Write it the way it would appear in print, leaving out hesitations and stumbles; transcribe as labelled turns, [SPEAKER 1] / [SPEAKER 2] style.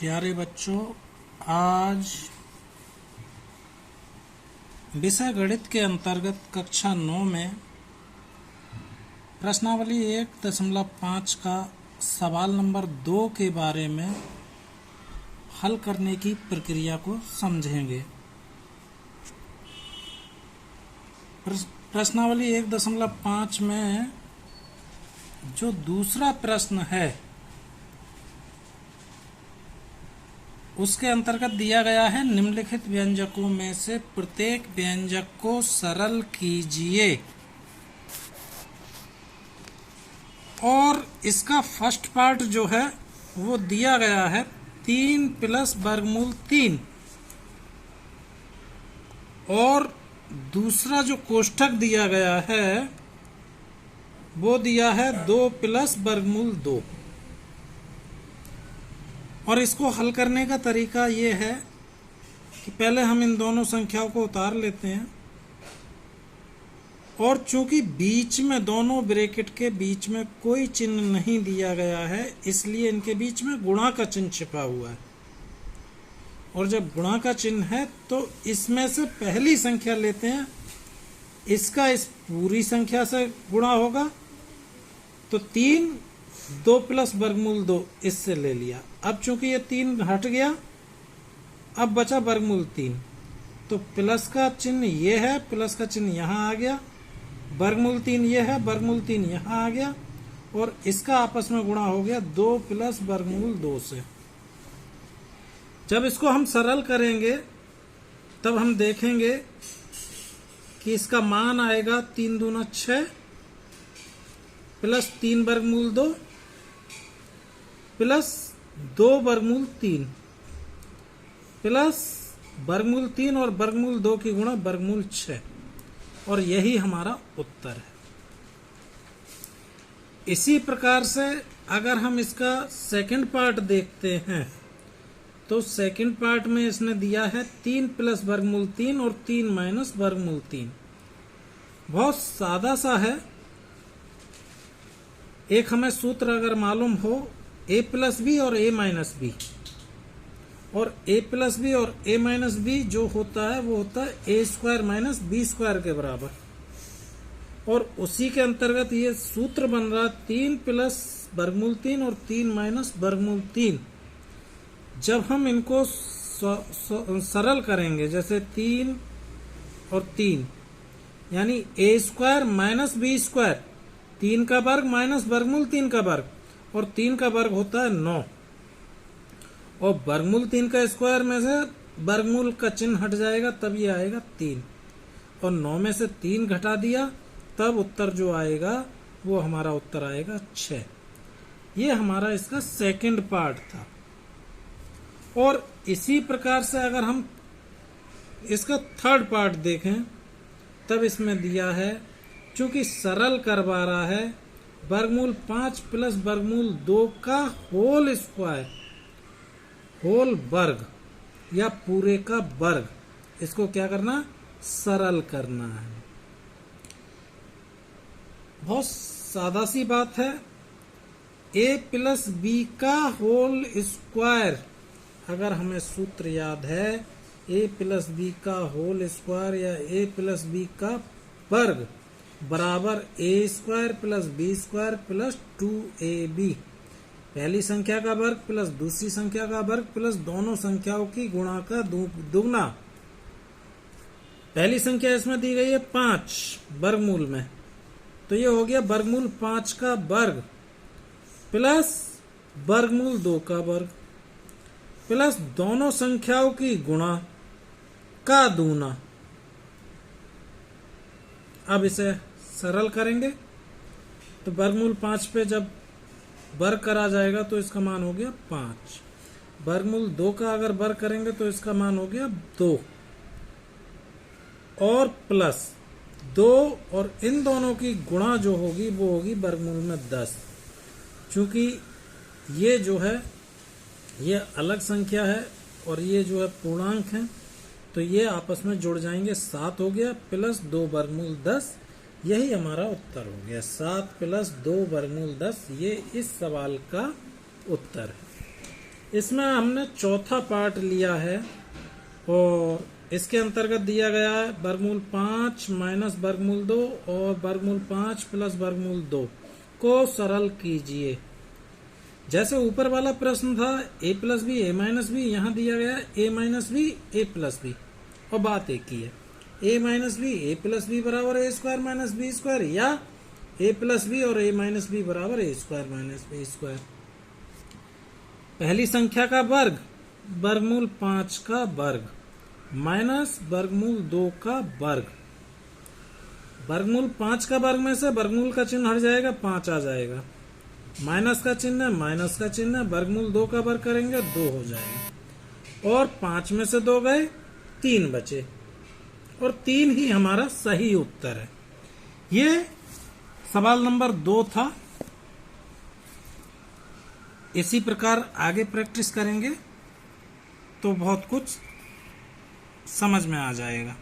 [SPEAKER 1] प्यारे बच्चों, आज विषय गणित के अंतर्गत कक्षा 9 में प्रश्नावली 1.5 का सवाल नंबर 2 के बारे में हल करने की प्रक्रिया को समझेंगे। प्रश्नावली 1.5 में जो दूसरा प्रश्न है उसके अंतर्गत दिया गया है, निम्नलिखित व्यंजकों में से प्रत्येक व्यंजक को सरल कीजिए। और इसका फर्स्ट पार्ट जो है वो दिया गया है 3 + वर्गमूल 3 और दूसरा जो कोष्ठक दिया गया है वो दिया है 2 + वर्गमूल 2। और इसको हल करने का तरीका ये है कि पहले हम इन दोनों संख्याओं को उतार लेते हैं और चूंकि बीच में दोनों ब्रैकेट के बीच में कोई चिन्ह नहीं दिया गया है इसलिए इनके बीच में गुणा का चिन्ह छिपा हुआ है। और जब गुणा का चिन्ह है तो इसमें से पहली संख्या लेते हैं, इसका इस पूरी संख्या से गुणा होगा तो 3 2 + वर्गमूल 2 इससे ले लिया। अब चूंकि ये 3 हट गया, अब बचा वर्गमूल 3, तो प्लस का चिन्ह ये है, प्लस का चिन्ह यहाँ आ गया, वर्गमूल 3 ये है, वर्गमूल 3 यहाँ आ गया और इसका आपस में गुणा हो गया 2 + वर्गमूल 2 से। जब इसको हम सरल करेंगे तब हम देखेंगे कि इसका मान आएगा 3 दूना 6 + 3 वर्गमूल 2 + 2 वर्गमूल 3 प्लस वर्गमूल 3 और वर्गमूल 2 की गुणा वर्गमूल 6, और यही हमारा उत्तर है। इसी प्रकार से अगर हम इसका सेकंड पार्ट देखते हैं तो सेकंड पार्ट में इसने दिया है 3 + वर्गमूल 3 और 3 - वर्गमूल 3। बहुत सादा सा है। एक हमें सूत्र अगर मालूम हो a + b और a - b, और a + b और a - b जो होता है वो होता है a² - b² के बराबर, और उसी के अंतर्गत ये सूत्र बन रहा 3 + वर्गमूल 3 और 3 - वर्गमूल 3। जब हम इनको सरल करेंगे, जैसे 3 और 3 यानी a² - b², 3 का वर्ग माइनस वर्गमूल 3 का वर्ग, और 3 का वर्ग होता है 9, और वर्गमूल 3 का स्क्वायर में से वर्गमूल का चिन्ह हट जाएगा तब ये आएगा 3, और 9 में से 3 घटा दिया तब उत्तर जो आएगा वो हमारा उत्तर आएगा 6। ये हमारा इसका सेकंड पार्ट था। और इसी प्रकार से अगर हम इसका थर्ड पार्ट देखें तब इसमें दिया है, चूंकि सरल करवा रहा है, वर्गमूल 5 + वर्गमूल 2 का होल स्क्वायर, होल वर्ग या पूरे का वर्ग, इसको क्या करना, सरल करना है। बहुत सादा सी बात है। a + b का होल स्क्वायर, अगर हमें सूत्र याद है a + b का होल स्क्वायर या a + b का वर्ग बराबर a² + b² + 2ab, पहली संख्या का वर्ग प्लस दूसरी संख्या का वर्ग प्लस दोनों संख्याओं की गुणा का दुगना। पहली संख्या इसमें दी गई है 5 वर्गमूल में, तो ये हो गया वर्गमूल 5 का वर्ग प्लस वर्गमूल 2 का वर्ग प्लस दोनों संख्याओं की गुणा का दूना। अब इसे सरल करेंगे तो वर्गमूल 5 पे जब वर्ग करा जाएगा तो इसका मान हो गया 5, वर्गमूल 2 का अगर वर्ग करेंगे तो इसका मान हो गया 2, और प्लस 2 और इन दोनों की गुणा जो होगी वो होगी वर्गमूल में 10। चूंकि ये जो है ये अलग संख्या है और ये जो है पूर्णांक है, तो ये आपस में जुड़ जाएंगे, 7 हो गया प्लस 2 वर्गमूल 10, यही हमारा उत्तर हो गया। 7 + 2 वर्गमूल 10, ये इस सवाल का उत्तर है। इसमें हमने चौथा पार्ट लिया है और इसके अंतर्गत दिया गया है वर्गमूल 5 माइनस वर्गमूल 2 और वर्गमूल 5 प्लस वर्गमूल 2 को सरल कीजिए। जैसे ऊपर वाला प्रश्न था a plus B A minus B, यहाँ दिया गया a minus B A plus B और बात एक ही है, a minus B A plus B बराबर A square minus B square या a प्लस बी और a माइनस बी बराबर A square minus B square. पहली संख्या का वर्ग वर्गमूल 5 का वर्ग माइनस वर्गमूल 2 का वर्ग। वर्गमूल 5 का वर्ग में से वर्गमूल का चिन्ह हट जाएगा, 5 आ जाएगा, माइनस का चिन्ह माइनस का चिन्ह, वर्गमूल 2 का वर्ग करेंगे 2 हो जाएगा और 5 में से 2 गए 3 बचे और 3 ही हमारा सही उत्तर है। ये सवाल नंबर 2 था। इसी प्रकार आगे प्रैक्टिस करेंगे तो बहुत कुछ समझ में आ जाएगा।